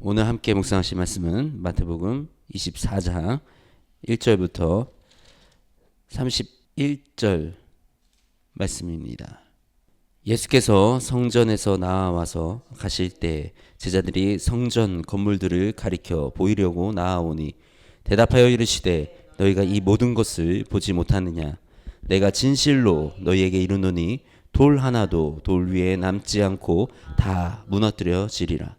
오늘 함께 묵상하실 말씀은 마태복음 24장 1절부터 31절 말씀입니다. 예수께서 성전에서 나와서 가실 때 제자들이 성전 건물들을 가리켜 보이려고 나아오니 대답하여 이르시되 너희가 이 모든 것을 보지 못하느냐? 내가 진실로 너희에게 이르노니 돌 하나도 돌 위에 남지 않고 다 무너뜨려지리라.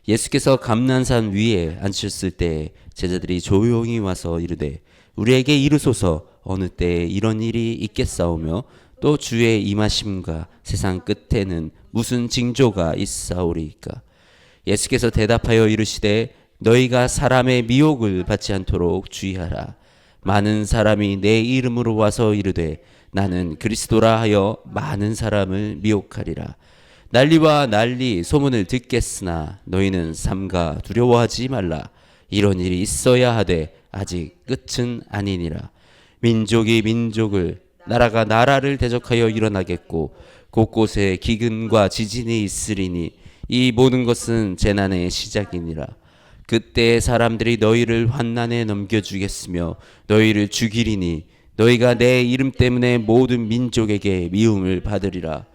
예수께서 감난산 위에 앉으셨을 때 제자들이 조용히 와서 이르되 우리에게 이르소서 어느 때에 이런 일이 있겠사오며 또 주의 임하심과 세상 끝에는 무슨 징조가 있사오리이까. 예수께서 대답하여 이르시되 너희가 사람의 미혹을 받지 않도록 주의하라. 많은 사람이 내 이름으로 와서 이르되 나는 그리스도라 하여 많은 사람을 미혹하리라. 난리와 난리 소문을 듣겠으나 너희는 삼가 두려워하지 말라. 이런 일이 있어야 하되 아직 끝은 아니니라. 민족이 민족을 나라가 나라를 대적하여 일어나겠고 곳곳에 기근과 지진이 있으리니 이 모든 것은 재난의 시작이니라. 그때 사람들이 너희를 환난에 넘겨주겠으며 너희를 죽이리니 너희가 내 이름 때문에 모든 민족에게 미움을 받으리라.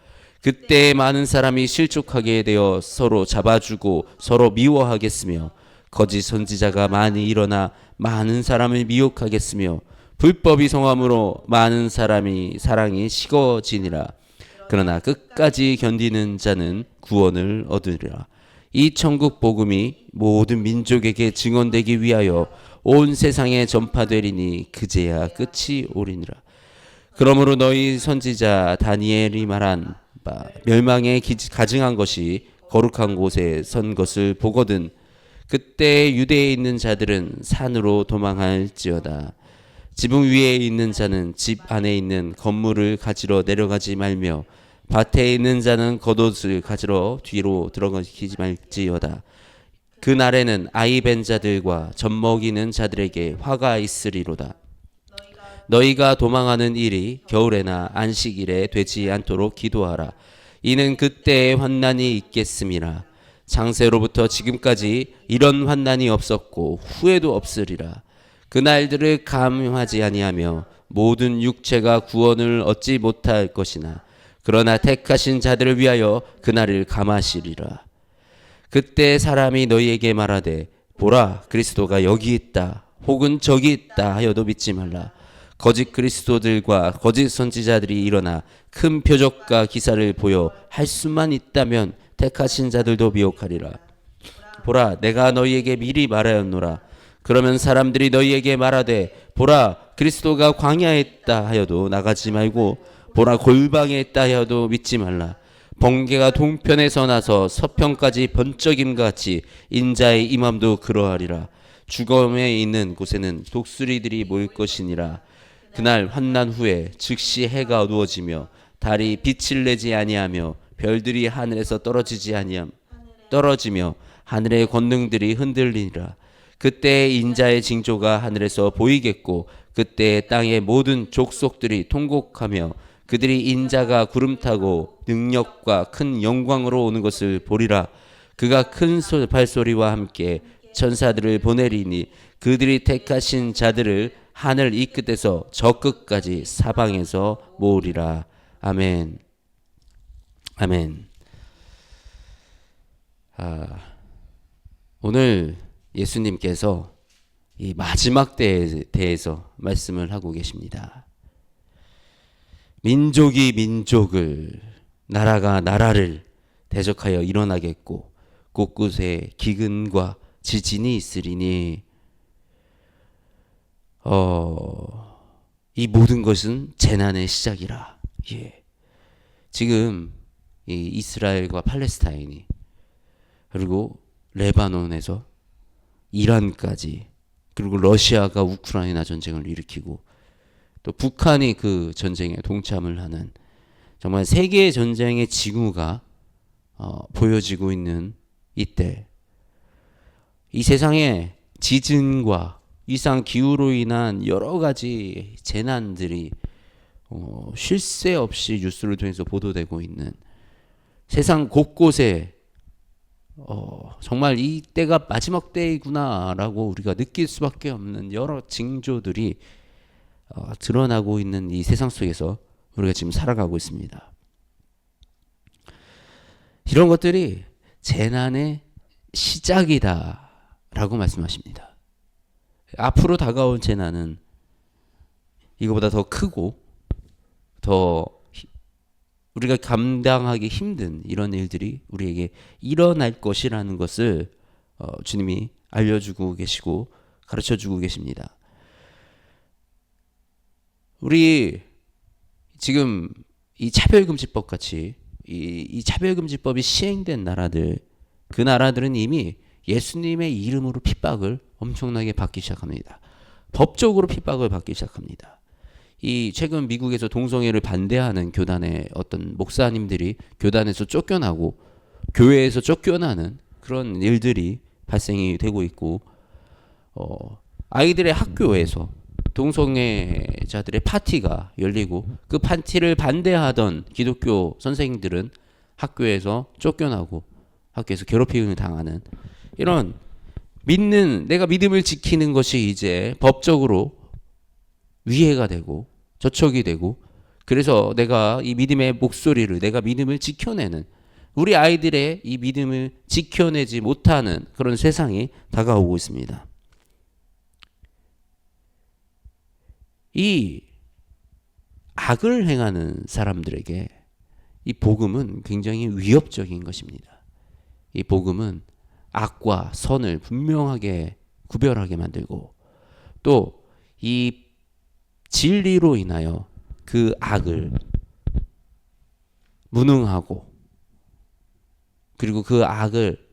그때 많은 사람이 실족하게 되어 서로 잡아주고 서로 미워하겠으며 거짓 선지자가 많이 일어나 많은 사람을 미혹하겠으며 불법이 성함으로 많은 사랑이 식어지니라. 그러나 끝까지 견디는 자는 구원을 얻으리라. 이 천국 복음이 모든 민족에게 증언되기 위하여 온 세상에 전파되리니 그제야 끝이 오리니라. 그러므로 너희 선지자 다니엘이 말한 바 멸망에 가증한 것이 거룩한 곳에 선 것을 보거든 그때 유대에 있는 자들은 산으로 도망할지어다. 지붕 위에 있는 자는 집 안에 있는 건물을 가지러 내려가지 말며 밭에 있는 자는 겉옷을 가지러 뒤로 들어가지 말지어다. 그 날에는 아이 벤 자들과 젖 먹이는 자들에게 화가 있으리로다. 너희가 도망하는 일이 겨울에나 안식일에 되지 않도록 기도하라. 이는 그때의 환난이 있겠음이라. 창세로부터 지금까지 이런 환난이 없었고 후에도 없으리라. 그 날들을 감하지 아니하며 모든 육체가 구원을 얻지 못할 것이나 그러나 택하신 자들을 위하여 그날을 감하시리라. 그때 사람이 너희에게 말하되 보라 그리스도가 여기 있다 혹은 저기 있다 하여도 믿지 말라. 거짓 그리스도들과 거짓 선지자들이 일어나 큰 표적과 기사를 보여 할 수만 있다면 택하신 자들도 미혹하리라. 보라 내가 너희에게 미리 말하였노라. 그러면 사람들이 너희에게 말하되 보라 그리스도가 광야에 있다 하여도 나가지 말고 보라 골방에 있다 하여도 믿지 말라. 번개가 동편에서 나서 서편까지 번쩍임과 같이 인자의 임함도 그러하리라. 죽음에 있는 곳에는 독수리들이 모일 것이니라. 그날 환난 후에 즉시 해가 어두워지며 달이 빛을 내지 아니하며 별들이 하늘에서 떨어지며 하늘의 권능들이 흔들리니라. 그때 인자의 징조가 하늘에서 보이겠고 그때 땅의 모든 족속들이 통곡하며 그들이 인자가 구름 타고 능력과 큰 영광으로 오는 것을 보리라. 그가 큰 발소리와 함께 천사들을 보내리니 그들이 택하신 자들을 하늘 이 끝에서 저 끝까지 사방에서 모으리라. 아멘. 아멘. 오늘 예수님께서 이 마지막 때에 대해서 말씀을 하고 계십니다. 민족이 민족을 나라가 나라를 대적하여 일어나겠고 곳곳에 기근과 지진이 있으리니 이 모든 것은 재난의 시작이라. 지금 이 이스라엘과 팔레스타인이 그리고 레바논에서 이란까지 그리고 러시아가 우크라이나 전쟁을 일으키고 또 북한이 그 전쟁에 동참을 하는 정말 세계 전쟁의 징후가 보여지고 있는 이때 이 세상에 지진과 이상 기후로 인한 여러 가지 재난들이 쉴 새 없이 뉴스를 통해서 보도되고 있는 세상 곳곳에 정말 이 때가 마지막 때이구나라고 우리가 느낄 수밖에 없는 여러 징조들이 드러나고 있는 이 세상 속에서 우리가 지금 살아가고 있습니다. 이런 것들이 재난의 시작이다라고 말씀하십니다. 앞으로 다가올 재난은 이거보다 더 크고 더 우리가 감당하기 힘든 이런 일들이 우리에게 일어날 것이라는 것을 주님이 알려주고 계시고 가르쳐주고 계십니다. 우리 지금 이 차별금지법 같이 이 차별금지법이 시행된 나라들, 그 나라들은 이미 예수님의 이름으로 핍박을 엄청나게 받기 시작합니다. 법적으로 핍박을 받기 시작합니다. 이 최근 미국에서 동성애를 반대하는 교단의 어떤 목사님들이 교단에서 쫓겨나고 교회에서 쫓겨나는 그런 일들이 발생이 되고 있고, 아이들의 학교에서 동성애자들의 파티가 열리고 그 파티를 반대하던 기독교 선생님들은 학교에서 쫓겨나고 학교에서 괴롭힘을 당하는 이런 내가 믿음을 지키는 것이 이제 법적으로 위해가 되고 저촉이 되고, 그래서 내가 이 믿음의 목소리를, 내가 믿음을 지켜내는, 우리 아이들의 이 믿음을 지켜내지 못하는 그런 세상이 다가오고 있습니다. 이 악을 행하는 사람들에게 이 복음은 굉장히 위협적인 것입니다. 이 복음은 악과 선을 분명하게 구별하게 만들고, 또 이 진리로 인하여 그 악을 무능하고, 그리고 그 악을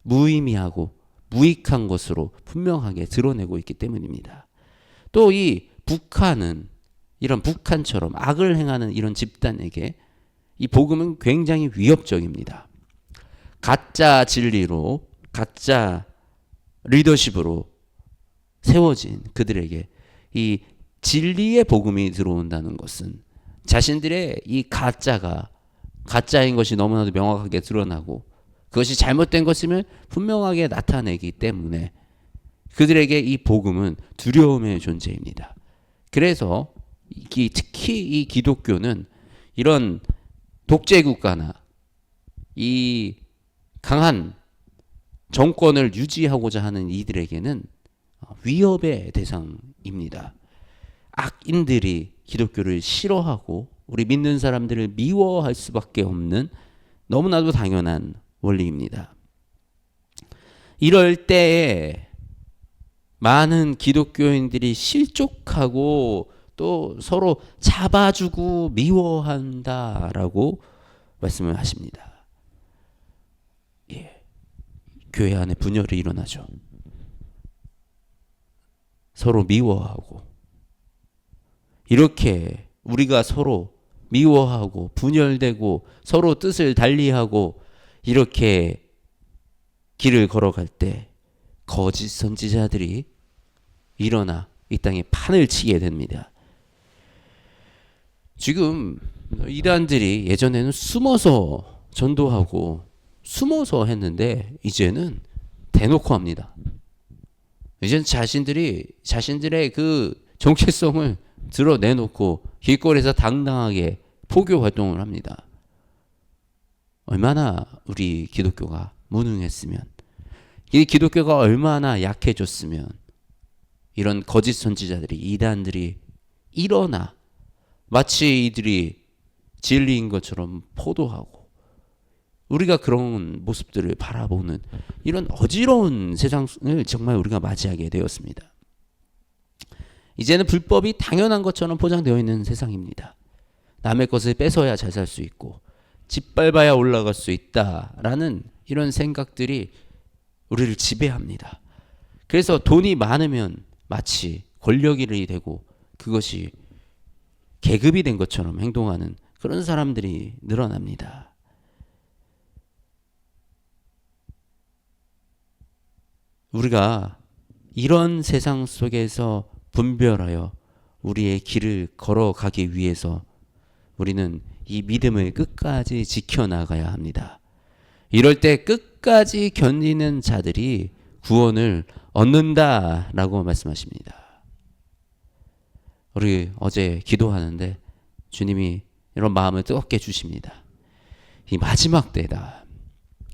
무의미하고 무익한 것으로 분명하게 드러내고 있기 때문입니다. 또 이 북한은 이런 북한처럼 악을 행하는 이런 집단에게 이 복음은 굉장히 위협적입니다. 가짜 진리로, 가짜 리더십으로 세워진 그들에게 이 진리의 복음이 들어온다는 것은 자신들의 이 가짜가 가짜인 것이 너무나도 명확하게 드러나고 그것이 잘못된 것임을 분명하게 나타내기 때문에 그들에게 이 복음은 두려움의 존재입니다. 그래서 특히 이 기독교는 이런 독재국가나 이 강한 정권을 유지하고자 하는 이들에게는 위협의 대상입니다. 악인들이 기독교를 싫어하고 우리 믿는 사람들을 미워할 수밖에 없는 너무나도 당연한 원리입니다. 이럴 때에 많은 기독교인들이 실족하고 또 서로 잡아주고 미워한다라고 말씀을 하십니다. 교회 안에 분열이 일어나죠. 서로 미워하고, 이렇게 우리가 서로 미워하고 분열되고 서로 뜻을 달리하고 이렇게 길을 걸어갈 때 거짓 선지자들이 일어나 이 땅에 판을 치게 됩니다. 지금 이단들이 예전에는 숨어서 전도하고 숨어서 했는데 이제는 대놓고 합니다. 이제는 자신들의 그 정체성을 드러내놓고 길거리에서 당당하게 포교 활동을 합니다. 얼마나 우리 기독교가 무능했으면, 이 기독교가 얼마나 약해졌으면 이런 거짓 선지자들이, 이단들이 일어나 마치 이들이 진리인 것처럼 포도하고 우리가 그런 모습들을 바라보는 이런 어지러운 세상을 정말 우리가 맞이하게 되었습니다. 이제는 불법이 당연한 것처럼 포장되어 있는 세상입니다. 남의 것을 뺏어야 잘 살 수 있고 짓밟아야 올라갈 수 있다라는 이런 생각들이 우리를 지배합니다. 그래서 돈이 많으면 마치 권력이 되고 그것이 계급이 된 것처럼 행동하는 그런 사람들이 늘어납니다. 우리가 이런 세상 속에서 분별하여 우리의 길을 걸어가기 위해서 우리는 이 믿음을 끝까지 지켜나가야 합니다. 이럴 때 끝까지 견디는 자들이 구원을 얻는다라고 말씀하십니다. 우리 어제 기도하는데 주님이 이런 마음을 뜨겁게 주십니다. 이 마지막 때다.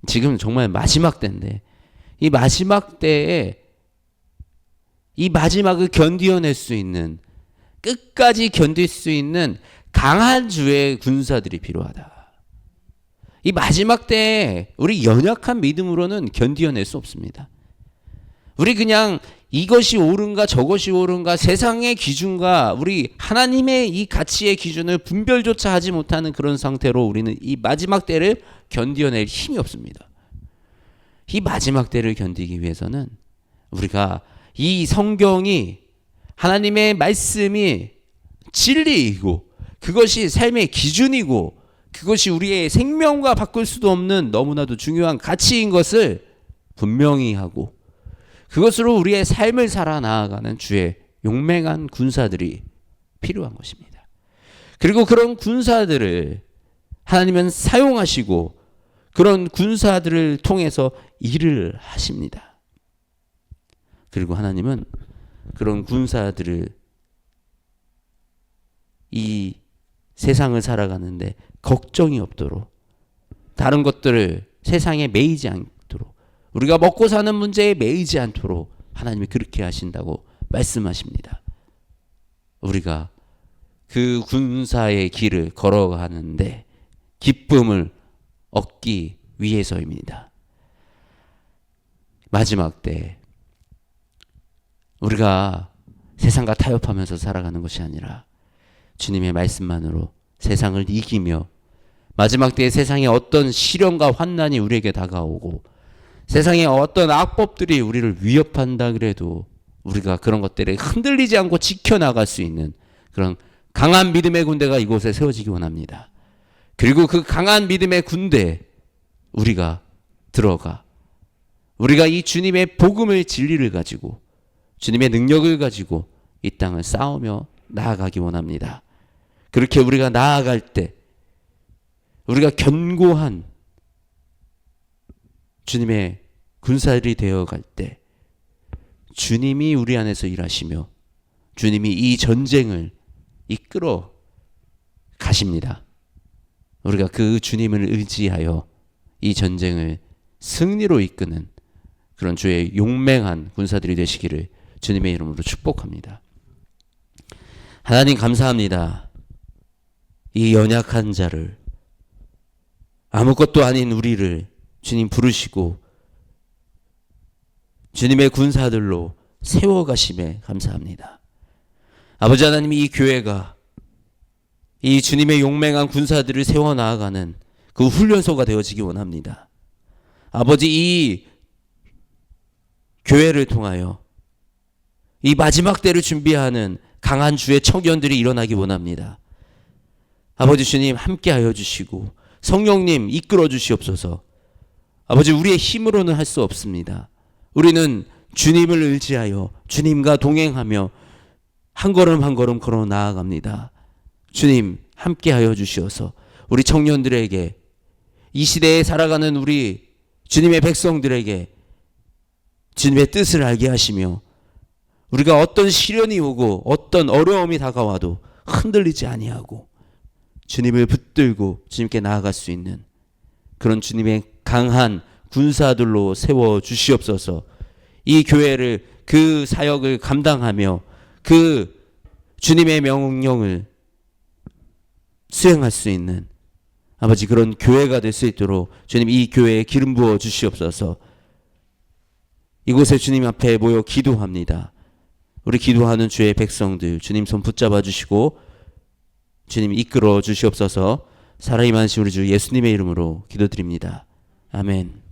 지금 정말 마지막 때인데 이 마지막 때에 이 마지막을 견디어낼 수 있는, 끝까지 견딜 수 있는 강한 주의 군사들이 필요하다. 이 마지막 때에 우리 연약한 믿음으로는 견디어낼 수 없습니다. 우리 그냥 이것이 옳은가 저것이 옳은가 세상의 기준과 우리 하나님의 이 가치의 기준을 분별조차 하지 못하는 그런 상태로 우리는 이 마지막 때를 견디어낼 힘이 없습니다. 이 마지막 때를 견디기 위해서는 우리가 이 성경이, 하나님의 말씀이 진리이고 그것이 삶의 기준이고 그것이 우리의 생명과 바꿀 수도 없는 너무나도 중요한 가치인 것을 분명히 하고 그것으로 우리의 삶을 살아나가는 주의 용맹한 군사들이 필요한 것입니다. 그리고 그런 군사들을 하나님은 사용하시고 그런 군사들을 통해서 일을 하십니다. 그리고 하나님은 그런 군사들을 이 세상을 살아가는데 걱정이 없도록, 다른 것들을 세상에 매이지 않도록, 우리가 먹고 사는 문제에 매이지 않도록 하나님이 그렇게 하신다고 말씀하십니다. 우리가 그 군사의 길을 걸어가는데 기쁨을 얻기 위해서입니다. 마지막 때 우리가 세상과 타협하면서 살아가는 것이 아니라 주님의 말씀만으로 세상을 이기며, 마지막 때에 세상에 어떤 시련과 환난이 우리에게 다가오고 세상에 어떤 악법들이 우리를 위협한다 그래도 우리가 그런 것들에 흔들리지 않고 지켜나갈 수 있는 그런 강한 믿음의 군대가 이곳에 세워지기 원합니다. 그리고 그 강한 믿음의 군대에 우리가 들어가 우리가 이 주님의 복음의 진리를 가지고 주님의 능력을 가지고 이 땅을 싸우며 나아가기 원합니다. 그렇게 우리가 나아갈 때 우리가 견고한 주님의 군사들이 되어갈 때 주님이 우리 안에서 일하시며 주님이 이 전쟁을 이끌어 가십니다. 우리가 그 주님을 의지하여 이 전쟁을 승리로 이끄는 그런 주의 용맹한 군사들이 되시기를 주님의 이름으로 축복합니다. 하나님 감사합니다. 이 연약한 자를, 아무것도 아닌 우리를 주님 부르시고 주님의 군사들로 세워가심에 감사합니다. 아버지 하나님, 이 교회가 이 주님의 용맹한 군사들을 세워나가는 그 훈련소가 되어지기 원합니다. 아버지, 이 교회를 통하여 이 마지막 때를 준비하는 강한 주의 청년들이 일어나기 원합니다. 아버지 주님 함께하여 주시고 성령님 이끌어 주시옵소서. 아버지, 우리의 힘으로는 할 수 없습니다. 우리는 주님을 의지하여 주님과 동행하며 한 걸음 한 걸음 걸어 나아갑니다. 주님 함께하여 주시어서 우리 청년들에게, 이 시대에 살아가는 우리 주님의 백성들에게 주님의 뜻을 알게 하시며 우리가 어떤 시련이 오고 어떤 어려움이 다가와도 흔들리지 아니하고 주님을 붙들고 주님께 나아갈 수 있는 그런 주님의 강한 군사들로 세워 주시옵소서. 이 교회를, 그 사역을 감당하며 그 주님의 명령을 수행할 수 있는 아버지 그런 교회가 될 수 있도록 주님 이 교회에 기름 부어 주시옵소서. 이곳에 주님 앞에 모여 기도합니다. 우리 기도하는 주의 백성들 주님 손 붙잡아 주시고 주님 이끌어 주시옵소서. 살아임하신 우리 주 예수님의 이름으로 기도드립니다. 아멘.